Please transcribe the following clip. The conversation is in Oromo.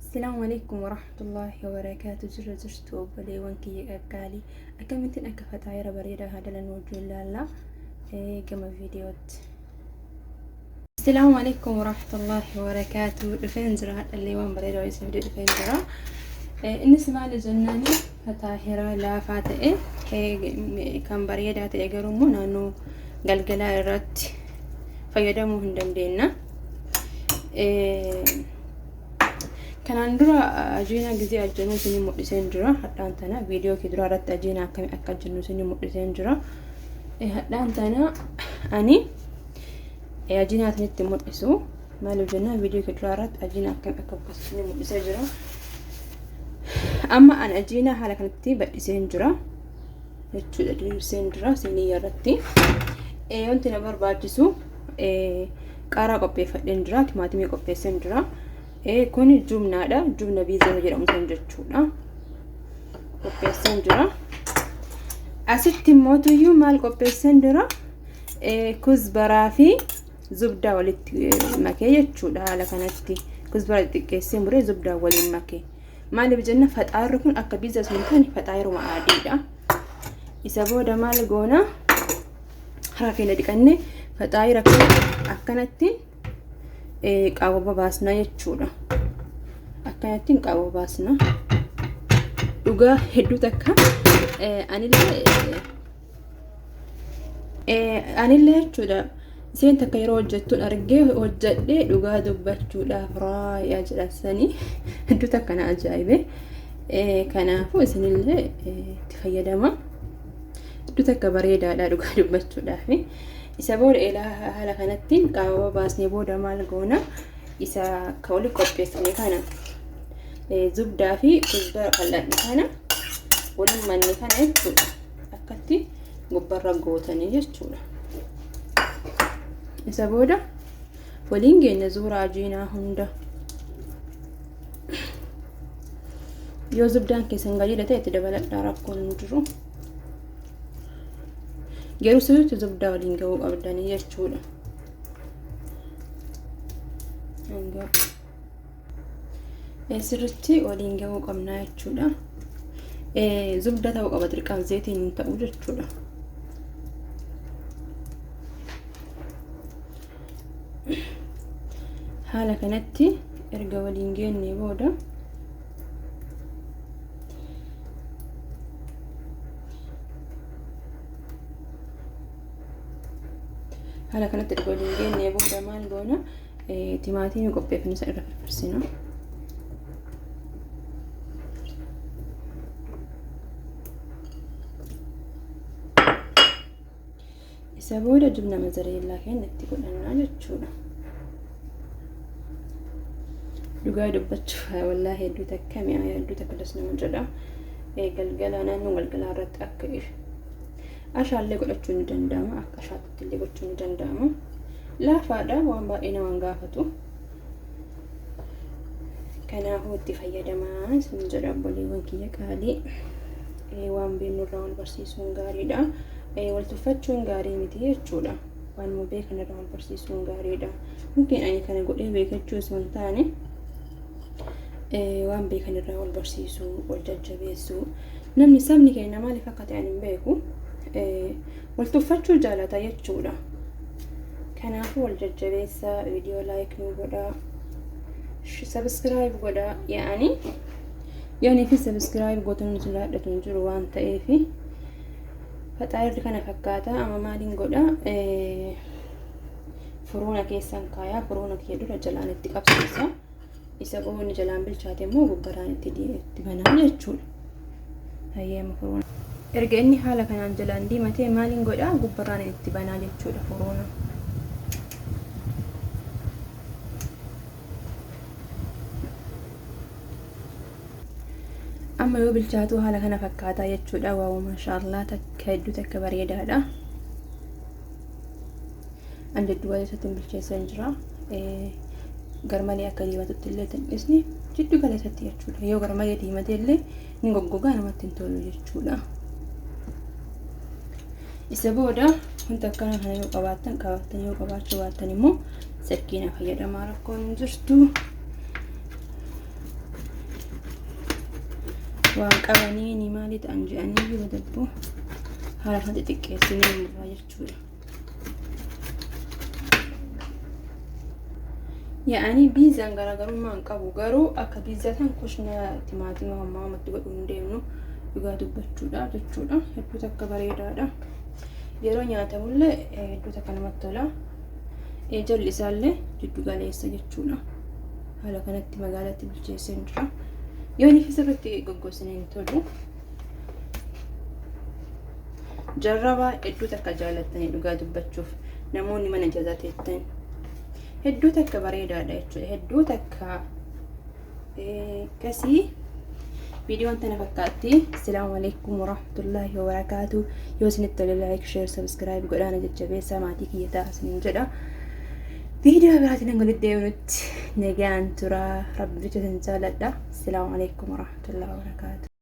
السلام عليكم ورحمة الله وبركاته. جرجرتو بلي وانكي قالي أكملتن أكفت عيرة بريدة هذا لنوجه الله كما فيديوت. السلام عليكم ورحمة الله وبركاته. دفين زرا اللي وان بريدة ويسمى دفين زرا النسمع لجناني فتاهرة لا فاتئ كم بريدة تيجرمو نانو قلقلا رات فيدمو هندم دينا kanaan dura ajiina gizee ajjanu isin mul'iseen jira. Hadhaan tana viidiyoo kee dura irratti ajiina akkami akka ajjannu isin mul'iseen jira. Hadhaan tana ani ajiina isinitti mul'isu maal jenna viidiyoo kee dura irratti ajiina akkami akka isin mul'isee jira. Amma an ajiina haala kanatti badhiseen jira jechuudha. Diriirseen jira isinii irratti wanti na barbaachisu qaaraa qopheeffadheen jira, timaatimii qopheesseen jira. Kuni jumnaadha. Jumna biizaa jedhamu san jechuudha. Qopheesseen jira. Asitti mootuyyuu maal qopheesseen jira? Kuzbaraa fi zubdaa walitti makee jechuudha. Haala kanatti kuzbaraa xixiqqeessee muree zubdaa waliin makee. Maaliif jenna faxaarri kun akka biizaa sun kan faxaaruma adiidha. Isa booda maal goona? Haraa keenya dhiqannee faxaarri akkanatti qaawwa baasna jechuudha. Akkanatti qaawwa baasna. Dhugaa hedduu takka anillee jechuudha. Seen takka yeroo hojjettuun argee hojjedhee dhugaa dubbachuudhaaf raayaa jedhasanii hedduu takka na ajaa'ibe. Kanaafuu isinillee itti fayyadama. Hedduu takka bareedaadha dhugaa dubbachuudhaaf. Isa booda ilaa haala kanatti qaawwa baasnee booda maal goona? Isa akka wali qopheessine kana zubdaa fi kuzbara qal'aadhi kana waliin manni kana jechuudha. Akkatti gubbarra gootanii jechuudha. Isa booda waliin geenya zuuraa ajiinaa hunda. Yoo zubdaan keessan gadi ta'e itti dabaladhaa rakkoon hin jiru. Garuu sirriitti zubdaa waliin gahuu qabdanii jechuudha. Sirriitti waliin gahuu qabnaa jechuudha. Zubdaa ta'uu qaba dirqama zeetiin hin ta'u jechuudha. Haala kanatti erga waliin geennee booda haala kanatti erga waliin geennee booda maal goona? Timaatimii qopheeffame isa irra firfirsina. Isa booda jubna mazareellaa keenya itti godhannaa jechuudha. Dhugaa dubbachuuf wallaahi hedduu takka mi'aa hedduu takka das nama jedha. Galgala naannoo galgalaa irratti akka ashaallee godhachuu ni danda'ama. Akka ashaatti illee gochuu ni danda'ama. Laafaadha waan baay'ee nama gaafatu. Kanaafuu itti fayyadamaa isin jedha obboleewwan kiyya qaalii. Waan beeknu irraa wal barsiisuun gaariidha. Wal tuffachuun gaarii miti jechuudha. Waan nu beekan irraa wal barsiisuun gaariidha. Mungkin ani kana godhee beekachuu osoo hin taane waan beekan irraa wal barsiisuu, wal jajjabeessuu. Namni sabni keenya maaliif akka ta'an hin beeku. Wal tuffachuu jaalata jechuudha. Kanaafuu wal jajjabeessaa, viidiyoo laayik nu godhaa, sabskiraayib godhaa. Yaani fi sabskiraayib gootan nuti laadhatu hin jiru waan ta'eef faxaarri kana fakkaata. Amma maaliin godhaa? Furuuna keessan kaayaa. Furuuna kee dura jalaan itti qabsiisa. Isa boonni jalaan bilchaate immoo gubbaraan itti banaa jechuudha. Hayyeema furuuna. Erga inni haala kanaan jalaan diimatee maaliin godhaa? Gubbaraan itti banaa jechuudha furuuna. Amma yoo bilchaatu haala kana fakkaataa jechuudha. Waaw maashaallah takka hedduu takka bareedaadha. Ande duwwaa isatti bilcheessan jira. Garmalee akka diimatutti illee tanqisni jiddu gala isatti jechuudha. Yoo garmalee diimate illee ni goggogaa namatti hin tolu jechuudha. Isa booda wanta akkana kana yoo qabaattan yoo qabaachuu baattan immoo sakkiina fayyadamaa rakkoon hin jirtu. waan qabaniini maali ta'an jedhanii yoo dabbo haala kan xixiqqeessinee muraa jechuudha. Yaani biizaan garaagarummaa hin qabu garuu akka biizaa tan kushna timaatima hammamatti godhuu hin deemnu dhugaa dubbachuudha jechuudha. Hedduu takka bareedaadha. Yeroo nyaatamullee hedduu takka namatti tola. Jalli isaallee jiddu galeessa jechuudha. Haala kanatti magaalatti bilcheessee jira. Yoo inni sirriitti goggosanii hin tolu. Jarrabaa hedduu takka jaallattanii dhugaa dubbachuuf namoonni mana jazaa teettan hedduu takka bareedaadha jechuudha. Hedduu takka kasii viidiyoon tana fakkaatti. Assalaamu alaykum warahmatullaahi wabarakaatuh. Yoo isinitti tole like, share, subscribe godhaana jajjabeessaa maatii kiyya ta'a isiniin jedha. Viidiyoo biraatiin hanga walitti deebinutti nagaan turaa. Rabbi jecha sin jaalladha. Assalaamu alaykum warahmatullaahi wabarakaatuh.